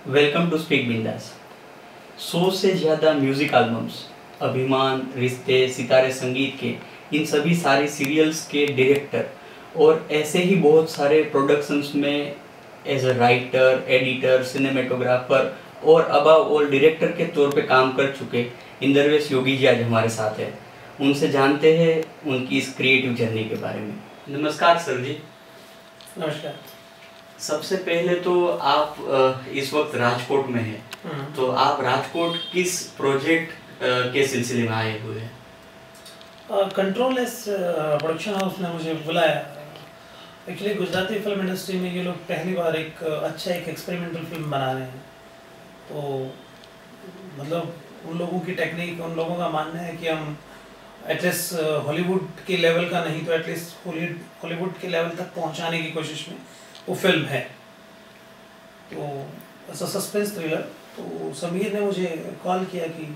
Welcome to speak बिंदास। 100 से ज़्यादा म्यूज़िक एल्बम्स, अभिमान, रिश्ते, सितारे संगीत के, इन सभी सारे सीरियल्स के डायरेक्टर और ऐसे ही बहुत सारे प्रोडक्शंस में as a writer, editor, cinematographer और अबव ऑल डायरेक्टर के तौर पे काम कर चुके इंद्रवेश योगी जी आज हमारे साथ हैं। उनसे जानते हैं उनकी इस क्रिएटिव जर्नी के बारे में। नमस्कार सर जी। नमस्कार। सबसे पहले तो आप इस वक्त राजकोट में हैं, तो आप राजकोट किस प्रोजेक्ट के सिलसिले में आए हुए हैं? कंट्रोल एस प्रोडक्शन हाउस ने मुझे बुलाया। एक्चुअली गुजराती फिल्म इंडस्ट्री में ये लोग पहली बार एक एक्सपेरिमेंटल फिल्म बना रहे हैं। तो मतलब उन लोगों की टेक्निक, उन लोगों का मानना है कि हम एटलीस्ट हॉलीवुड के लेवल का नहीं तो एटलीस्ट हॉलीवुड के लेवल तक पहुंचाने की कोशिश में वो फिल्म है। तो ऐसा सस्पेंस थ्रिलर। तो समीर ने मुझे कॉल किया कि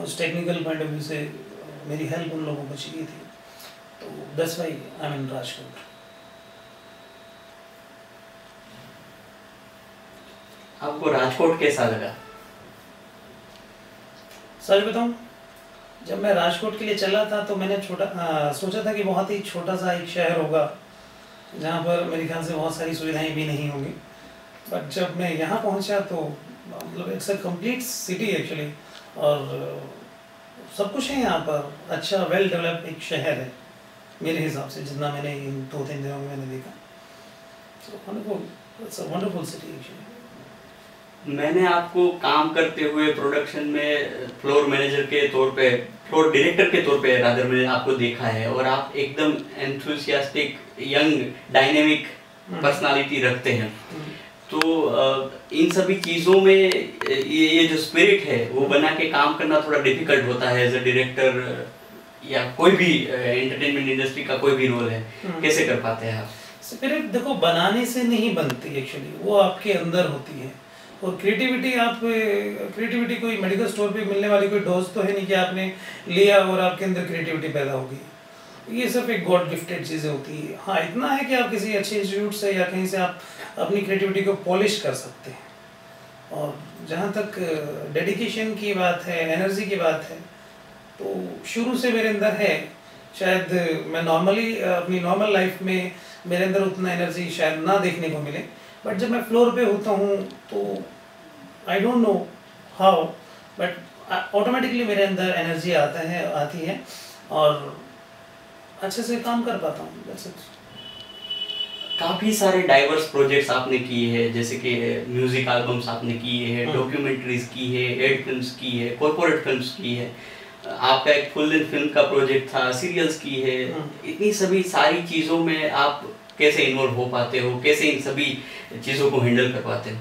उस टेक्निकल पॉइंट ऑफ व्यू से मेरी हेल्प उन लोगों को चाहिए थी। तो दैट्स व्हाई आई एम इन राजकोट। आपको राजकोट कैसा लगा? सच बताऊं, जब मैं राजकोट के लिए चला था तो मैंने सोचा था कि बहुत ही छोटा सा एक शहर होगा जहाँ पर मेरे ख्याल से बहुत सारी सुविधाएं भी नहीं होंगी। बट जब मैं यहाँ पहुँचा तो मतलब it's a complete city actually, और सब कुछ है यहाँ पर। अच्छा वेल डेवलप्ड एक शहर है मेरे हिसाब से, जितना मैंने इन 2-3 दिनों में मैंने देखा। So wonderful, it's a wonderful city actually. मैंने आपको काम करते हुए प्रोडक्शन में फ्लोर मैनेजर के तौर पे, फ्लोर डायरेक्टर के तौर पे रादर मैंने आपको देखा है, और आप एकदम एंथुसियास्टिक, यंग, डायनेमिक पर्सनालिटी रखते हैं। तो इन सभी चीज़ों में ये जो स्पिरिट है वो बना के काम करना थोड़ा डिफिकल्ट होता है एज अ डायरेक्टर, या कोई भी एंटरटेनमेंट इंडस्ट्री का कोई भी रोल है, कैसे कर पाते हैं आप? स्पिरिट देखो बनाने से नहीं बनती एक्चुअली, वो आपके अंदर होती है। और क्रिएटिविटी कोई मेडिकल स्टोर पे मिलने वाली कोई डोज तो है नहीं कि आपने लिया और आपके अंदर क्रिएटिविटी पैदा होगी। ये सिर्फ एक गॉड गिफ्टेड चीज़ें होती है। हाँ, इतना है कि आप किसी अच्छे इंस्टीट्यूट से या कहीं से आप अपनी क्रिएटिविटी को पॉलिश कर सकते हैं। और जहाँ तक डेडिकेशन की बात है, एनर्जी की बात है, तो शुरू से मेरे अंदर है। शायद मैं नॉर्मली अपनी नॉर्मल लाइफ में मेरे अंदर उतना एनर्जी शायद ना देखने को मिले, बट जब मैं फ्लोर पे होता हूँ तो I don't know how, but automatically मेरे अंदर एनर्जी आती है और अच्छे से काम कर पाता हूँ। That's it. काफ़ी सारे डाइवर्स प्रोजेक्ट्स आपने किए हैं, जैसे कि म्यूजिक एल्बम्स आपने किए हैं, डॉक्यूमेंट्रीज की है, एड फिल्म्स की है, कॉर्पोरेट फिल्म्स की है, आपका एक फुल लेंथ फिल्म का प्रोजेक्ट था, सीरियल्स की है। इतनी सभी सारी चीज़ों में आप कैसे इन्वॉल्व हो पाते हो, कैसे इन सभी चीज़ों को हैंडल कर पाते हो?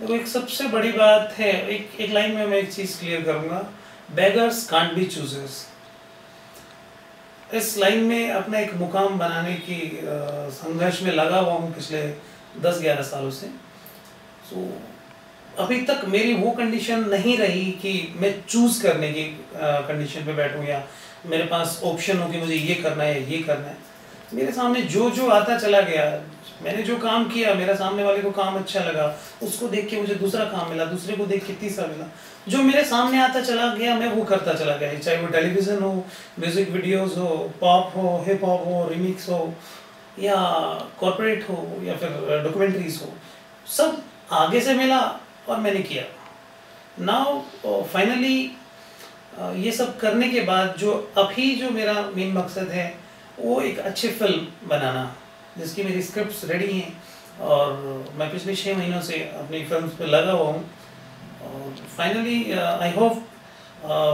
देखो, एक सबसे बड़ी बात है, एक लाइन में मैं एक चीज़ क्लियर करूँगा, बेगर्स कांट बी चूजर्स। इस लाइन में अपना एक मुकाम बनाने की संघर्ष में लगा हुआ हूँ पिछले 10-11 सालों से। सो अभी तक मेरी वो कंडीशन नहीं रही कि मैं चूज़ करने की कंडीशन पे बैठूँ या मेरे पास ऑप्शन हो कि मुझे ये करना है, ये करना है। मेरे सामने जो आता चला गया, मैंने जो काम किया, मेरा सामने वाले को काम अच्छा लगा, उसको देख के मुझे दूसरा काम मिला, दूसरे को देख के तीसरा मिला। जो मेरे सामने आता चला गया मैं वो करता चला गया, चाहे वो टेलीविज़न हो, म्यूज़िक वीडियोस हो, पॉप हो, हिप हॉप हो, रिमिक्स हो, या कॉर्पोरेट हो, या फिर डॉक्यूमेंट्रीज हो, सब आगे से मिला और मैंने किया। नाउ फाइनली ये सब करने के बाद जो मेरा मेन मकसद है वो एक अच्छी फिल्म बनाना, जिसकी मेरी स्क्रिप्ट्स रेडी हैं और मैं पिछले 6 महीनों से अपनी फिल्म पे लगा हुआ हूँ। और finally I hope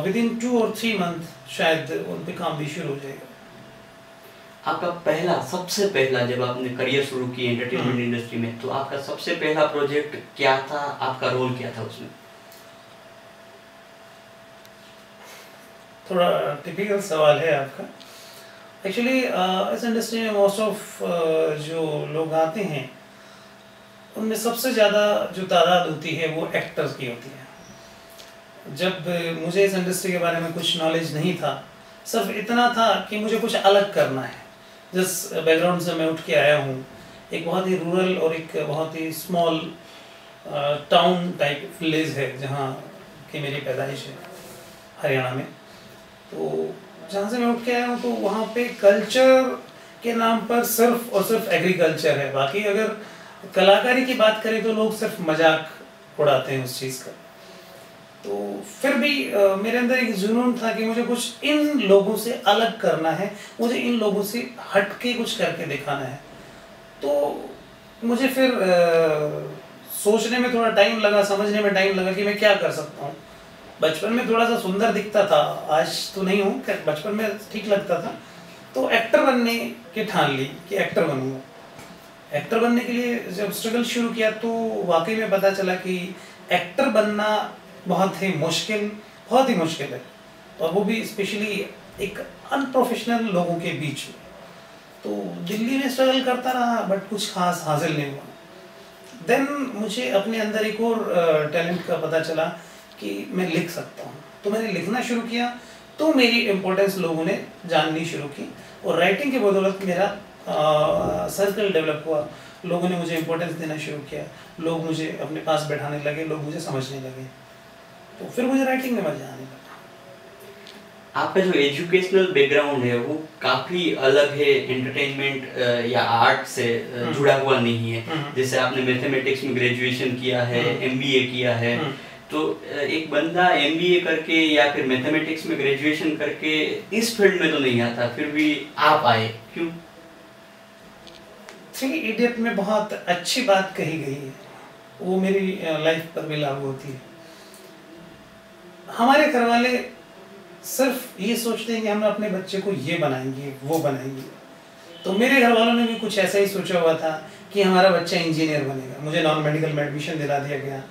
with in 2 और 3 मंथ शायद उन पे काम भी शुरू हो जाएगा। आपका सबसे पहला जब आपने करियर शुरू की एंटरटेनमेंट इंडस्ट्री में, तो आपका सबसे पहला प्रोजेक्ट क्या था, आपका रोल क्या था उसमें? थोड़ा टिपिकल सवाल है आपका। एक्चुअली इस इंडस्ट्री में मोस्ट ऑफ जो लोग आते हैं उनमें सबसे ज़्यादा जो तादाद होती है वो एक्टर्स की होती है। जब मुझे इस इंडस्ट्री के बारे में कुछ नॉलेज नहीं था, सिर्फ इतना था कि मुझे कुछ अलग करना है। जिस बैकग्राउंड से मैं उठ के आया हूँ, एक बहुत ही रूरल और एक बहुत ही स्मॉल टाउन टाइप विलेज है जहाँ की मेरी पैदाइश है, हरियाणा में। तो जहाँ से मैं उठ के आया हूँ तो वहाँ पे कल्चर के नाम पर सिर्फ और सिर्फ एग्रीकल्चर है। बाकी अगर कलाकारी की बात करें तो लोग सिर्फ मजाक उड़ाते हैं उस चीज़ का। तो फिर भी मेरे अंदर एक जुनून था कि मुझे कुछ इन लोगों से अलग करना है, मुझे इन लोगों से हट के कुछ करके दिखाना है। तो मुझे फिर सोचने में थोड़ा टाइम लगा, समझने में टाइम लगा कि मैं क्या कर सकता हूँ। बचपन में थोड़ा सा सुंदर दिखता था, आज तो नहीं हूँ, बचपन में ठीक लगता था। तो एक्टर बनने की ठान ली कि एक्टर बनूंगा। एक्टर बनने के लिए जब स्ट्रगल शुरू किया तो वाकई में पता चला कि एक्टर बनना बहुत ही मुश्किल है, और वो भी स्पेशली एक अनप्रोफेशनल लोगों के बीच में। तो दिल्ली में स्ट्रगल करता रहा बट कुछ खास हासिल नहीं हुआ। देन मुझे अपने अंदर एक और टैलेंट का पता चला कि मैं लिख सकता हूँ। तो मैंने लिखना शुरू किया, तो मेरी इम्पोर्टेंस लोगों ने जाननी शुरू की, और राइटिंग के बदौलत मेरा सर्कल डेवलप हुआ। लोगों ने मुझे इम्पोर्टेंस देना शुरू किया, लोग मुझे अपने पास बैठाने लगे, लोग मुझे समझने लगे। तो फिर मुझे राइटिंग में मजा आने लगा। आपका जो एजुकेशनल बैकग्राउंड है वो काफी अलग है, एंटरटेनमेंट या आर्ट से जुड़ा हुआ नहीं है। जैसे आपने मैथमेटिक्स में ग्रेजुएशन किया है, एमबीए किया है, तो एक बंदा एमबीए करके या फिर मैथमेटिक्स में ग्रेजुएशन करके इस फील्ड में तो नहीं आता, फिर भी आप आए क्यों? थ्री इडियट में बहुत अच्छी बात कही गई है, वो मेरी लाइफ पर भी लागू होती है। हमारे घर वाले सिर्फ ये सोचते हैं कि हम अपने बच्चे को ये बनाएंगे वो बनाएंगे। तो मेरे घर वालों ने भी कुछ ऐसा ही सोचा हुआ था कि हमारा बच्चा इंजीनियर बनेगा। मुझे नॉन मेडिकल में एडमिशन दिला दिया गया,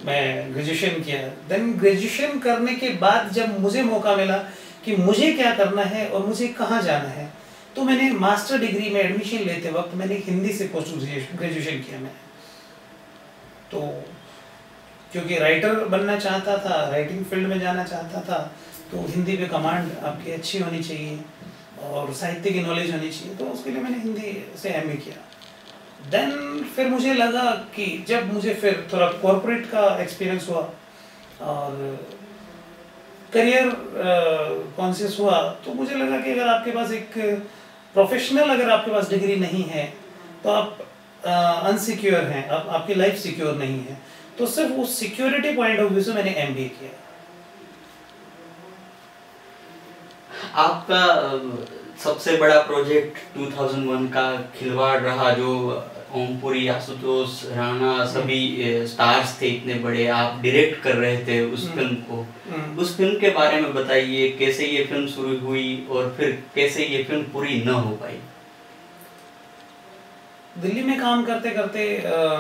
मैं ग्रेजुएशन किया। देन ग्रेजुएशन करने के बाद जब मुझे मौका मिला कि मुझे क्या करना है और मुझे कहाँ जाना है, तो मैंने मास्टर डिग्री में एडमिशन लेते वक्त मैंने हिंदी से पोस्ट ग्रेजुएशन किया मैंने। तो क्योंकि राइटर बनना चाहता था, राइटिंग फील्ड में जाना चाहता था, तो हिंदी पे कमांड आपकी अच्छी होनी चाहिए और साहित्य की नॉलेज होनी चाहिए, तो उसके लिए मैंने हिंदी से एमए किया। देन फिर मुझे लगा कि जब मुझे फिर थोड़ा कॉर्पोरेट का एक्सपीरियंस हुआ और करियर कॉन्शियस हुआ, तो मुझे लगा कि अगर आपके पास एक प्रोफेशनल, अगर आपके पास डिग्री नहीं है तो आप अनसिक्योर हैं, आपकी लाइफ सिक्योर नहीं है। तो सिर्फ उस सिक्योरिटी पॉइंट ऑफ व्यू से मैंने एमबीए किया। आपका सबसे बड़ा प्रोजेक्ट 2001 का खिलवाड़ रहा, जो ओमपुरी, आशुतोष राणा सभी स्टार्स थे इतने बड़े, आप डायरेक्ट कर रहे थे उस फिल्म को। उस फिल्म के बारे में बताइए, कैसे ये फिल्म शुरू हुई और फिर कैसे ये फिल्म पूरी न हो पाई? दिल्ली में काम करते करते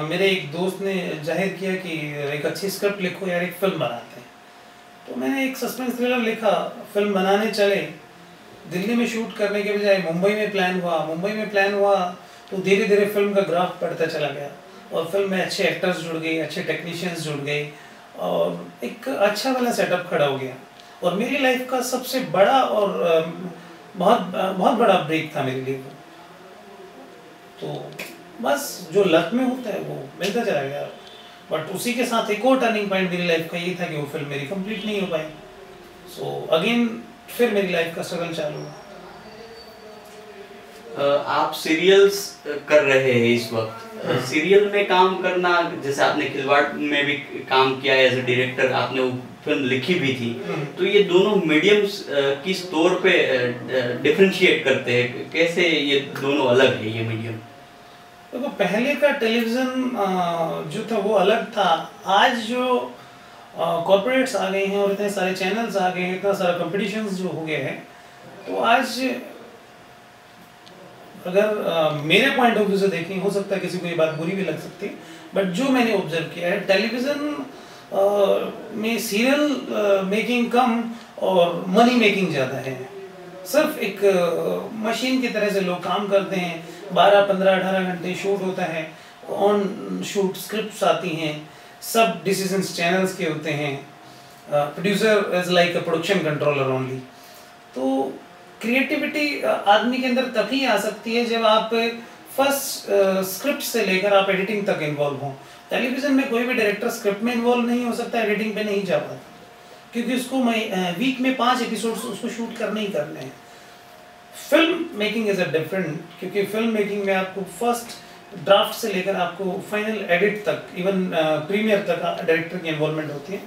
मेरे एक दोस्त ने जाहिर किया कि एक अच्छी स्क्रिप्ट लिखो यार, एक फिल्म बनाते हैं। तो मैंने एक सस्पेंस थ्रिलर लिखा, फिल्म बनाने चले। दिल्ली में शूट करने के बजाय मुंबई में प्लान हुआ तो धीरे धीरे फिल्म का ग्राफ बढ़ता चला गया, और फिल्म में अच्छे एक्टर्स जुड़ गए, अच्छे टेक्नीशियंस जुड़ गए, और एक अच्छा वाला सेटअप खड़ा हो गया। और मेरी लाइफ का सबसे बड़ा और बहुत बड़ा ब्रेक था मेरे लिए। तो बस जो लक में होता है वो मिलता चला गया। बट उसी के साथ एक और टर्निंग पॉइंट मेरी लाइफ का ये था कि वो फिल्म मेरी कंप्लीट नहीं हो पाई। सो अगेन फिर मेरी लाइफ का स्ट्रगल चालू हुआ। आप सीरियल्स कर रहे हैं इस वक्त। सीरियल में काम करना, जैसे आपने खिलवाड़ में भी काम किया एज ए डायरेक्टर, आपने वो फिल्म लिखी भी थी, तो ये दोनों मीडियम्स किस तौर पे डिफरेंशिएट करते हैं, कैसे ये दोनों अलग है ये मीडियम? देखो, पहले का टेलीविज़न जो था वो अलग था। आज जो कॉर्पोरेट्स आ गए हैं और इतने सारे चैनल्स आ गए हैं, इतना सारा कंपटीशंस जो हो गए हैं, तो आज अगर मेरे पॉइंट ऑफ व्यू से देखें, हो सकता है किसी को ये बात बुरी भी लग सकती है, बट जो मैंने ऑब्जर्व किया है, टेलीविज़न में सीरियल मेकिंग कम और मनी मेकिंग ज़्यादा है। सिर्फ एक मशीन की तरह से लोग काम करते हैं, 12, 15, 18 घंटे शूट होता है, ऑन शूट स्क्रिप्ट्स आती हैं, सब डिसीजंस चैनल्स के होते हैं, producer is like a production controller only. तो क्रिएटिविटी आदमी के अंदर तभी आ सकती है जब आप फर्स्ट स्क्रिप्ट से लेकर आप एडिटिंग तक इन्वॉल्व हों। टेलीविज़न में कोई भी डायरेक्टर स्क्रिप्ट में इन्वॉल्व नहीं हो सकता, एडिटिंग पे नहीं जा पाता, क्योंकि उसको वीक में 5 एपिसोड्स उसको शूट करने ही करने हैं। Film making is a different, क्योंकि फिल्म मेकिंग में आपको फर्स्ट ड्राफ्ट से लेकर आपको फाइनल एडिट तक, इवन प्रीमियर तक डायरेक्टर की इन्वॉल्वमेंट होती है।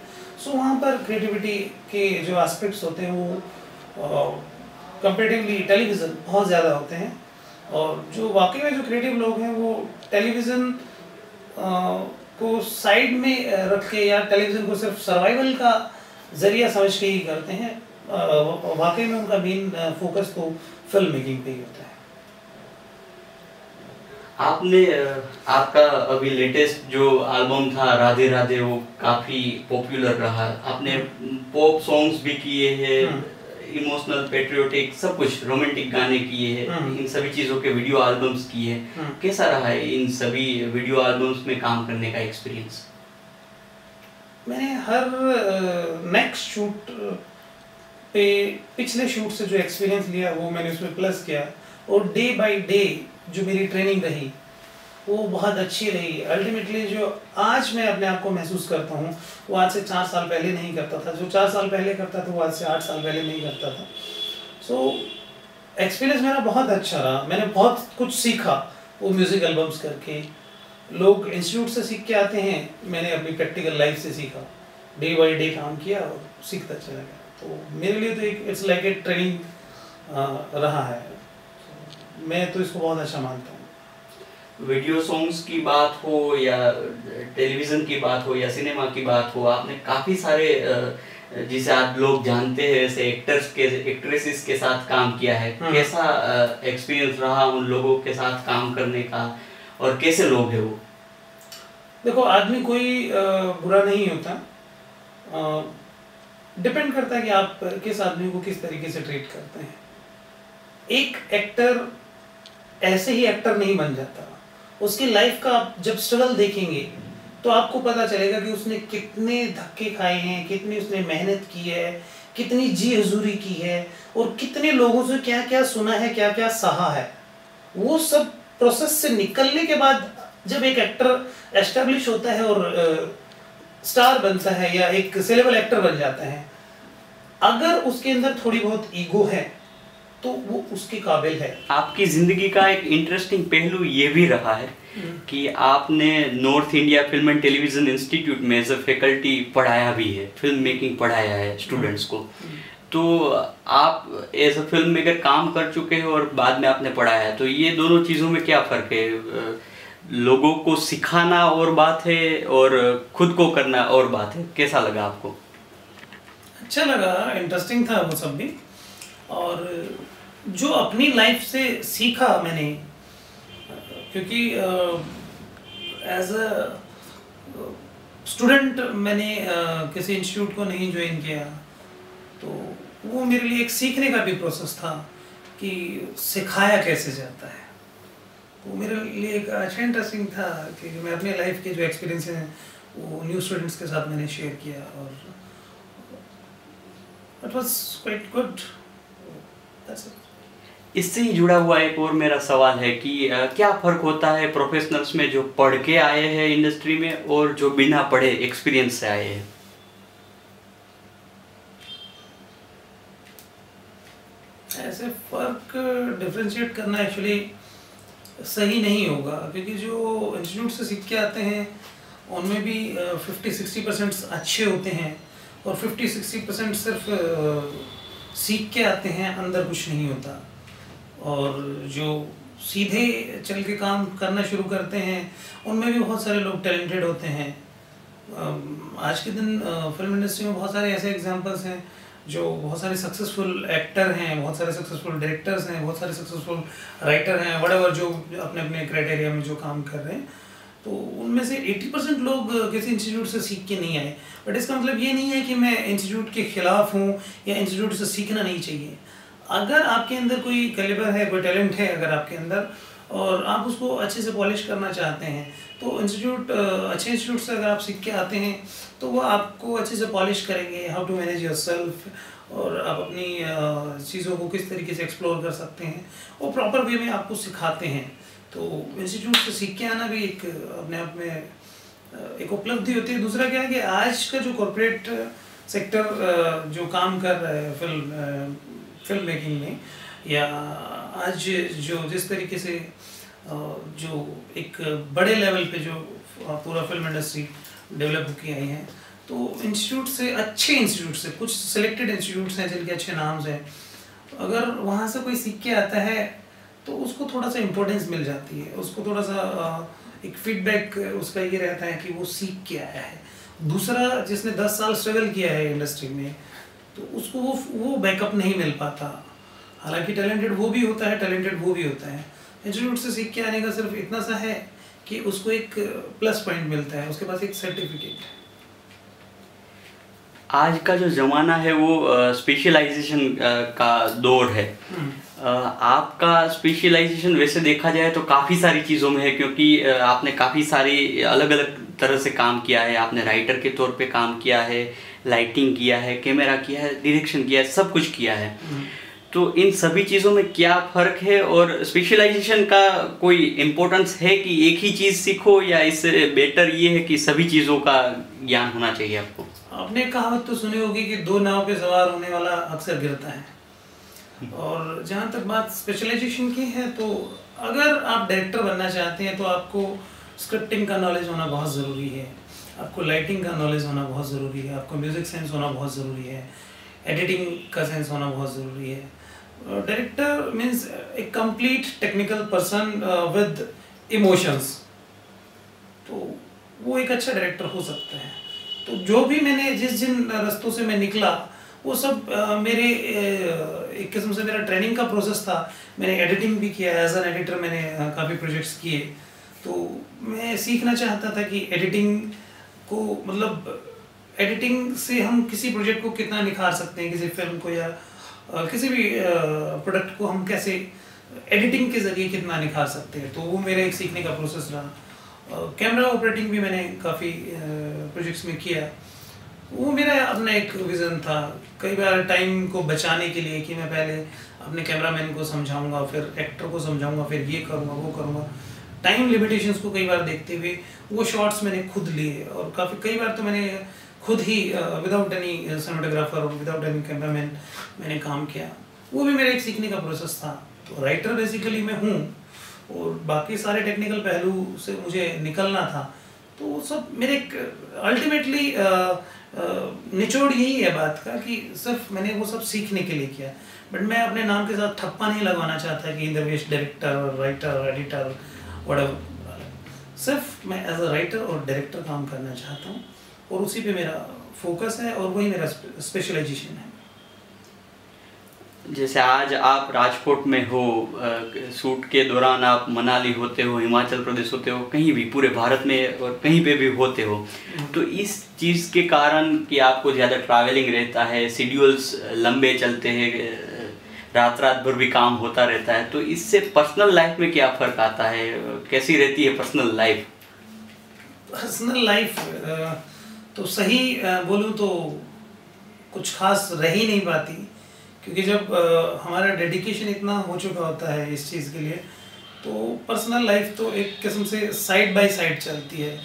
सो वहाँ पर क्रिएटिविटी के जो एस्पेक्ट्स होते हैं वो कंपेरेटिवली टेलीविज़न बहुत ज़्यादा होते हैं, और जो वाकई में जो क्रिएटिव लोग हैं वो टेलीविज़न को साइड में रख के या टेलीविज़न को सिर्फ सर्वाइवल का ज़रिया समझ के ही करते हैं। वाकई में उनका मेन फोकस तो फिल्म मेकिंग पे ही होता है। आपने आपका अभी लेटेस्ट जो एल्बम था राधे राधे, वो काफी पॉपुलर रहा। आपने पॉप सॉन्ग्स भी किए हैं, इमोशनल, पेट्रियोटिक, सब कुछ, रोमांटिक गाने किए हैं, इन सभी चीज़ों के वीडियो एल्बम्स किए हैं। कैसा रहा है इन सभी वीडियो एल्बम्स में काम करने का एक्सपीरियंस? मैंने हर नेक्स्ट शूट पे पिछले शूट से जो एक्सपीरियंस लिया वो मैंने उसमें प्लस किया, और डे बाय डे जो मेरी ट्रेनिंग रही वो बहुत अच्छी रही। अल्टीमेटली जो आज मैं अपने आप को महसूस करता हूँ वो आज से 4 साल पहले नहीं करता था, जो 4 साल पहले करता था वो आज से 8 साल पहले नहीं करता था। सो एक्सपीरियंस मेरा बहुत अच्छा रहा, मैंने बहुत कुछ सीखा वो म्यूज़िक एल्बम्स करके। लोग इंस्टीट्यूट से सीख के आते हैं, मैंने अपनी प्रैक्टिकल लाइफ से सीखा, डे बाय डे काम किया और सीखता चला गया। तो मेरे लिए तो एक इट्स लाइक ए ट्रेनिंग रहा है, मैं तो इसको बहुत अच्छा मानता हूँ। वीडियो सॉन्ग्स की बात हो या टेलीविज़न की बात हो या सिनेमा की बात हो, आपने काफ़ी सारे जिसे आप लोग जानते हैं ऐसे एक्टर्स के, एक्ट्रेसेस के साथ काम किया है। कैसा एक्सपीरियंस रहा उन लोगों के साथ काम करने का, और कैसे लोग हैं वो? देखो, आदमी कोई बुरा नहीं होता, डिपेंड करता है कि आप किस आदमी को किस तरीके से ट्रीट करते हैं। एक एक्टर ऐसे ही एक्टर नहीं बन जाता, उसकी लाइफ का आप जब स्ट्रगल देखेंगे तो आपको पता चलेगा कि उसने कितने धक्के खाए हैं, कितनी उसने मेहनत की है, कितनी जी हजूरी की है, और कितने लोगों से क्या क्या सुना है, क्या क्या सहा है। वो सब प्रोसेस से निकलने के बाद जब एक एक्टर एस्टेब्लिश होता है और स्टार बनता है या एक सेलेबल एक्टर बन जाता है, अगर उसके अंदर थोड़ी बहुत ईगो है तो वो उसके काबिल है। आपकी ज़िंदगी का एक इंटरेस्टिंग पहलू ये भी रहा है कि आपने north India film and television institute में एज अ फैकल्टी पढ़ाया भी है, फिल्म मेकिंग पढ़ाया है स्टूडेंट्स को। तो आप एज अ फिल्म मेकर काम कर चुके हो और बाद में आपने पढ़ाया है, तो ये दोनों चीज़ों में क्या फ़र्क है? लोगों को सिखाना और बात है और खुद को करना और बात है। कैसा लगा आपको? अच्छा लगा, इंटरेस्टिंग था वो सब भी, और जो अपनी लाइफ से सीखा मैंने, क्योंकि एज अ स्टूडेंट मैंने किसी इंस्टीट्यूट को नहीं ज्वाइन किया, तो वो मेरे लिए एक सीखने का भी प्रोसेस था कि सिखाया कैसे जाता है। वो मेरे लिए एक अच्छा इंटरेस्टिंग था कि मैं अपने लाइफ के जो एक्सपीरियंस हैं वो न्यू स्टूडेंट्स के साथ मैंने शेयर किया, और it was quite good. That's it. इससे ही जुड़ा हुआ एक और मेरा सवाल है कि क्या फ़र्क होता है प्रोफेशनल्स में जो पढ़ के आए हैं इंडस्ट्री में और जो बिना पढ़े एक्सपीरियंस से आए हैं? ऐसे फ़र्क डिफ्रेंशिएट करना एक्चुअली सही नहीं होगा, क्योंकि जो इंस्टीट्यूट से सीख के आते हैं उनमें भी 50-60% अच्छे होते हैं, और 50-60% सिर्फ सीख के आते हैं, अंदर कुछ नहीं होता। और जो सीधे चल के काम करना शुरू करते हैं उनमें भी बहुत सारे लोग टैलेंटेड होते हैं। आज के दिन फिल्म इंडस्ट्री में बहुत सारे ऐसे एग्जांपल्स हैं जो बहुत सारे सक्सेसफुल एक्टर हैं, बहुत सारे सक्सेसफुल डायरेक्टर्स हैं, बहुत सारे सक्सेसफुल राइटर हैं, व्हाटएवर, जो अपने अपने क्राइटेरिया में जो काम कर रहे हैं। तो उनमें से 80% लोग किसी इंस्टीट्यूट से सीख के नहीं आए। बट इसका मतलब ये नहीं है कि मैं इंस्टीट्यूट के खिलाफ हूँ या इंस्टीट्यूट से सीखना नहीं चाहिए। अगर आपके अंदर कोई कैलिबर है, कोई टैलेंट है अगर आपके अंदर, और आप उसको अच्छे से पॉलिश करना चाहते हैं, तो इंस्टीट्यूट, अच्छे इंस्टीट्यूट से अगर आप सीख के आते हैं तो वो आपको अच्छे से पॉलिश करेंगे, हाउ टू मैनेज योरसेल्फ, और आप अपनी चीज़ों को किस तरीके से एक्सप्लोर कर सकते हैं, वो प्रॉपर वे में आपको सिखाते हैं। तो इंस्टीट्यूट से सीख के आना भी एक अपने आप में एक उपलब्धि होती है। दूसरा क्या है कि आज का जो कॉर्पोरेट सेक्टर जो काम कर रहा है फिल्म मेकिंग में, या आज जो जिस तरीके से जो एक बड़े लेवल पे जो पूरा फिल्म इंडस्ट्री डेवलप होके आई है, तो इंस्टीट्यूट से, अच्छे इंस्टीट्यूट से, कुछ सिलेक्टेड इंस्टीट्यूट्स हैं जिनके अच्छे नाम्स हैं, अगर वहाँ से कोई सीख के आता है तो उसको थोड़ा सा इम्पोर्टेंस मिल जाती है, उसको थोड़ा सा एक फीडबैक उसका ये रहता है कि वो सीख के आया है। दूसरा जिसने 10 साल स्ट्रगल किया है इंडस्ट्री में, तो उसको वो बैकअप नहीं मिल पाता। हालांकि टैलेंटेड वो भी होता है, टैलेंटेड वो भी होता है। इंस्टीट्यूट से सीख के आने का सिर्फ इतना सा है कि उसको एक प्लस पॉइंट मिलता है, उसके पास एक सर्टिफिकेट। आज का जो ज़माना है वो स्पेशलाइजेशन का दौर है। आपका स्पेशलाइजेशन वैसे देखा जाए तो काफ़ी सारी चीज़ों में है, क्योंकि आपने काफ़ी सारी अलग अलग तरह से काम किया है। आपने राइटर के तौर पे काम किया है, लाइटिंग किया है, कैमरा किया है, डायरेक्शन किया है, सब कुछ किया है। तो इन सभी चीज़ों में क्या फ़र्क है, और स्पेशलाइजेशन का कोई इम्पोर्टेंस है कि एक ही चीज़ सीखो, या इससे बेटर ये है कि सभी चीज़ों का ज्ञान होना चाहिए आपको? आपने कहावत तो सुनी होगी कि 2 नाव पे सवार होने वाला अक्सर गिरता है। और जहाँ तक बात स्पेशलाइजेशन की है, तो अगर आप डायरेक्टर बनना चाहते हैं तो आपको स्क्रिप्टिंग का नॉलेज होना बहुत ज़रूरी है, आपको लाइटिंग का नॉलेज होना बहुत ज़रूरी है, आपको म्यूज़िक सेंस होना बहुत ज़रूरी है, एडिटिंग का सेंस होना बहुत ज़रूरी है। Director means A complete technical person with emotions, तो वो एक अच्छा डायरेक्टर हो सकता है। तो जो भी मैंने जिन रास्तों से मैं निकला, वो सब मेरे एक किस्म से मेरा ट्रेनिंग का प्रोसेस था। मैंने एडिटिंग भी किया, एज एन एडिटर मैंने काफ़ी प्रोजेक्ट्स किए। तो मैं सीखना चाहता था कि एडिटिंग को, मतलब एडिटिंग से हम किसी प्रोजेक्ट को कितना निखार सकते हैं, किसी फिल्म को या किसी भी प्रोडक्ट को हम कैसे एडिटिंग के ज़रिए कितना निखार सकते हैं। तो वो मेरा एक सीखने का प्रोसेस रहा। कैमरा ऑपरेटिंग भी मैंने काफ़ी प्रोजेक्ट्स में किया। वो मेरा अपना एक विज़न था, कई बार टाइम को बचाने के लिए, कि मैं पहले अपने कैमरामैन को समझाऊंगा, फिर एक्टर को समझाऊंगा, फिर ये करूंगा वो करूंगा। टाइम लिमिटेशंस को कई बार देखते हुए वो शॉट्स मैंने खुद लिए, और कई बार तो मैंने खुद ही विदाउट एनी सिनेमेटोग्राफर और विदाउट एनी कैमरामैन मैंने काम किया। वो भी मेरा एक सीखने का प्रोसेस था। तो राइटर बेसिकली मैं हूँ, और बाकी सारे टेक्निकल पहलू से मुझे निकलना था। तो वो सब मेरे अल्टीमेटली निचोड़ यही है बात का, कि सिर्फ मैंने वो सब सीखने के लिए किया। बट मैं अपने नाम के साथ ठप्पा नहीं लगवाना चाहता कि Indravesh director, writer, editor, whatever. सिर्फ मैं एज अ राइटर और डायरेक्टर काम करना चाहता हूँ, और उसी पे मेरा फोकस है, और वही मेरा स्पेशलाइजेशन है। जैसे आज आप राजकोट में हो, शूट के दौरान आप मनाली होते हो, हिमाचल प्रदेश होते हो, कहीं भी पूरे भारत में और कहीं पे भी होते हो, तो इस चीज़ के कारण कि आपको ज़्यादा ट्रैवलिंग रहता है, शेड्यूल्स लंबे चलते हैं, रात रात भर भी काम होता रहता है, तो इससे पर्सनल लाइफ में क्या फ़र्क आता है? कैसी रहती है पर्सनल लाइफ? पर्सनल लाइफ तो सही बोलूँ तो कुछ खास रह ही नहीं पाती, क्योंकि जब हमारा डेडिकेशन इतना हो चुका होता है इस चीज़ के लिए, तो पर्सनल लाइफ तो एक किस्म से साइड बाय साइड चलती है।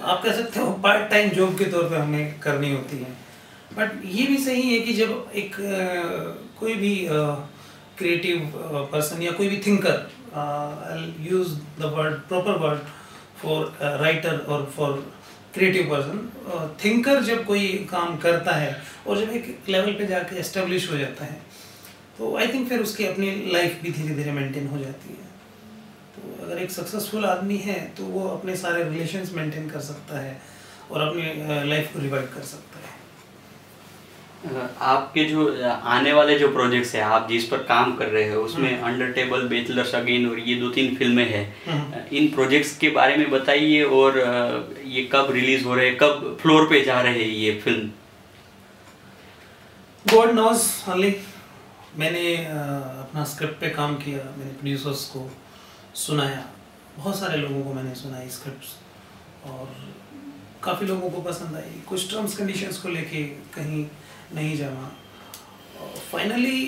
आप कह सकते हो पार्ट टाइम जॉब के तौर पे हमें करनी होती है। बट ये भी सही है कि जब एक कोई भी क्रिएटिव पर्सन या कोई भी thinker, I use the word, proper word for writer और फॉर क्रिएटिव पर्सन, थिंकर जब कोई काम करता है और जब एक लेवल पे जाके एस्टेब्लिश हो जाता है, तो आई थिंक फिर उसकी अपनी लाइफ भी धीरे धीरे मेंटेन हो जाती है। तो अगर एक सक्सेसफुल आदमी है तो वो अपने सारे रिलेशंस मेंटेन कर सकता है और अपनी लाइफ को रिवाइव कर सकता है। आपके जो आने वाले जो प्रोजेक्ट्स हैं, आप जिस पर काम कर रहे हो, उसमें अंडर टेबल, बैचलर्स अगेन और ये 2-3 फिल्में हैं, इन प्रोजेक्ट्स के बारे में बताइए, और ये कब रिलीज हो रहे हैं, कब फ्लोर पे जा रहे हैं ये फिल्म? God knows only. मैंने अपना स्क्रिप्ट पे काम किया, मैंने प्रोड्यूसर्स को सुनाया, बहुत सारे लोगों को मैंने सुनाई स्क्रिप्ट्स, और काफ़ी लोगों को पसंद आई। कुछ टर्म्स कंडीशंस को लेके कहीं नहीं जमा, फाइनली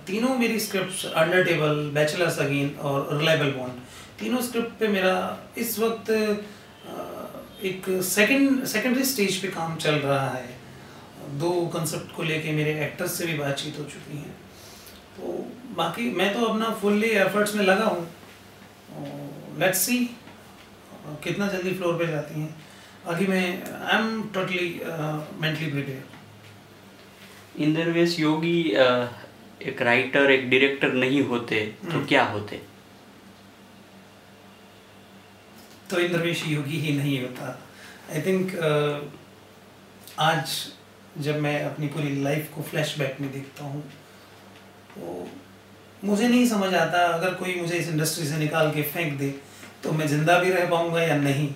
तीनों मेरी scripts, under table, bachelors again और रिलायबल बॉन्ड, तीनों स्क्रिप्ट पे मेरा इस वक्त एक सेकेंडरी स्टेज पे काम चल रहा है। 2 कंसेप्ट को लेके मेरे एक्टर्स से भी बातचीत हो चुकी है। तो बाकी मैं तो अपना फुल्ली एफर्ट्स में लगा हूँ। लेट्स सी कितना जल्दी फ्लोर पे जाती हैं। बाकी मैं I am totally mentally prepare. Indravesh Yogi एक राइटर, एक डायरेक्टर नहीं होते तो क्या होते? तो इंद्रवेश योगी ही नहीं होता। आई थिंक आज जब मैं अपनी पूरी लाइफ को फ्लैशबैक में देखता हूँ तो मुझे नहीं समझ आता, अगर कोई मुझे इस इंडस्ट्री से निकाल के फेंक दे तो मैं ज़िंदा भी रह पाऊँगा या नहीं।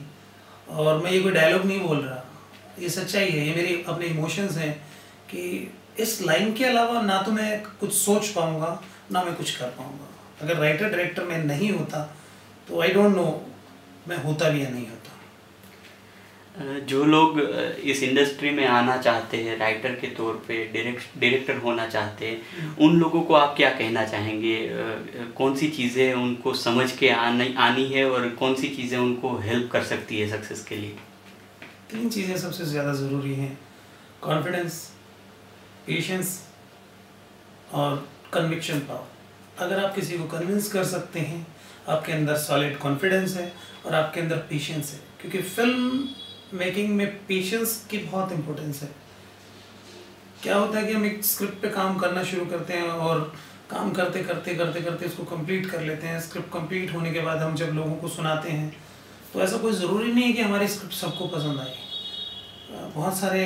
और मैं ये कोई डायलॉग नहीं बोल रहा, ये सच्चाई है, ये मेरे अपने इमोशंस हैं कि इस लाइन के अलावा ना तो मैं कुछ सोच पाऊँगा ना मैं कुछ कर पाऊँगा। अगर राइटर डायरेक्टर मैं नहीं होता तो आई डोंट नो मैं होता भी या नहीं होता। जो लोग इस इंडस्ट्री में आना चाहते हैं, राइटर के तौर पे डायरेक्टर होना चाहते हैं, उन लोगों को आप क्या कहना चाहेंगे? कौन सी चीज़ें उनको समझ के आनी है और कौन सी चीज़ें उनको हेल्प कर सकती है सक्सेस के लिए? 3 चीज़ें सबसे ज़्यादा ज़रूरी हैं: कॉन्फिडेंस, पेशेंस और कन्विक्शन पावर। अगर आप किसी को कन्विंस कर सकते हैं, आपके अंदर सॉलिड कॉन्फिडेंस है और आपके अंदर पेशेंस है, क्योंकि फिल्म मेकिंग में पेशेंस की बहुत इम्पोर्टेंस है। क्या होता है कि हम एक स्क्रिप्ट पे काम करना शुरू करते हैं और काम करते करते उसको कंप्लीट कर लेते हैं। स्क्रिप्ट कंप्लीट होने के बाद हम जब लोगों को सुनाते हैं तो ऐसा कोई ज़रूरी नहीं है कि हमारी स्क्रिप्ट सबको पसंद आए। बहुत सारे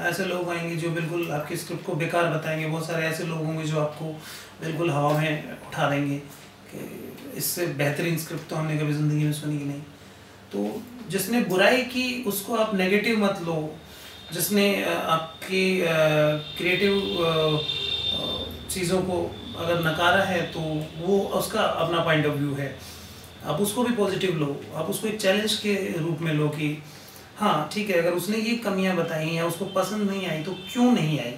ऐसे लोग आएंगे जो बिल्कुल आपकी स्क्रिप्ट को बेकार बताएंगे, बहुत सारे ऐसे लोग होंगे जो आपको बिल्कुल हवा में उठा देंगे कि इससे बेहतरीन स्क्रिप्ट तो हमने कभी ज़िंदगी में सुनी ही नहीं। तो जिसने बुराई की उसको आप नेगेटिव मत लो, जिसने आपकी क्रिएटिव चीज़ों को अगर नकारा है तो वो उसका अपना पॉइंट ऑफ व्यू है, आप उसको भी पॉजिटिव लो, आप उसको एक चैलेंज के रूप में लो कि हाँ ठीक है, अगर उसने ये कमियां बताई या उसको पसंद नहीं आई तो क्यों नहीं आई।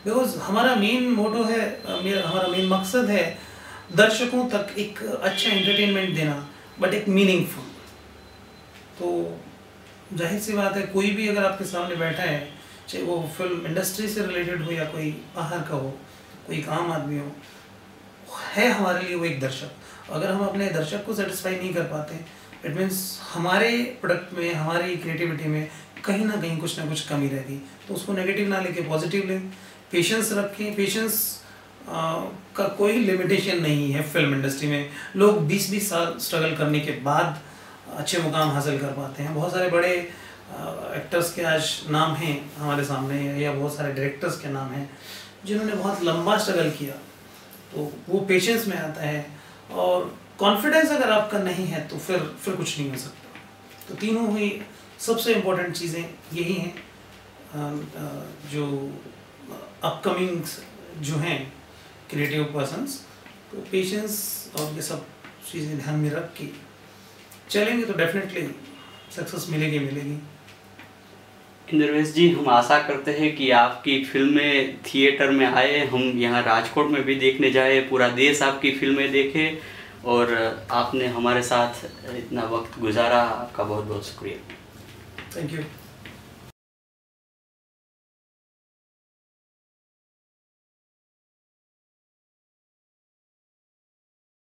बिकॉज हमारा मेन मोटो है, हमारा मेन मकसद है दर्शकों तक एक अच्छा एंटरटेनमेंट देना, बट एक मीनिंगफुल। तो जाहिर सी बात है, कोई भी अगर आपके सामने बैठा है, चाहे वो फिल्म इंडस्ट्री से रिलेटेड हो या कोई बाहर का हो, कोई एक आम आदमी हो, है हमारे लिए वो एक दर्शक। अगर हम अपने दर्शक को सेटिस्फाई नहीं कर पाते, इट मीन्स हमारे प्रोडक्ट में, हमारी क्रिएटिविटी में कहीं ना कुछ कमी रहेगी। तो उसको नेगेटिव ना लेके पॉजिटिव लें, पेशेंस रखें। पेशेंस का कोई लिमिटेशन नहीं है फिल्म इंडस्ट्री में। लोग 20-20 साल स्ट्रगल करने के बाद अच्छे मुकाम हासिल कर पाते हैं। बहुत सारे बड़े एक्टर्स के आज नाम हैं हमारे सामने, या बहुत सारे डायरेक्टर्स के नाम हैं जिन्होंने बहुत लंबा स्ट्रगल किया। तो वो पेशेंस में आता है, और कॉन्फिडेंस अगर आपका नहीं है तो फिर कुछ नहीं हो सकता। तो तीनों ही सबसे इम्पोर्टेंट चीज़ें यही हैं जो अपकमिंग जो हैं क्रिएटिव पर्सन्स, तो पेशेंस और ये सब चीज़ें ध्यान में रख के चलेंगे तो डेफिनेटली सक्सेस मिलेगी। इंद्रवेश जी, हम आशा करते हैं कि आपकी फिल्में थिएटर में आए, हम यहाँ राजकोट में भी देखने जाए, पूरा देश आपकी फिल्में देखे, और आपने हमारे साथ इतना वक्त गुजारा, आपका बहुत बहुत शुक्रिया। Thank you.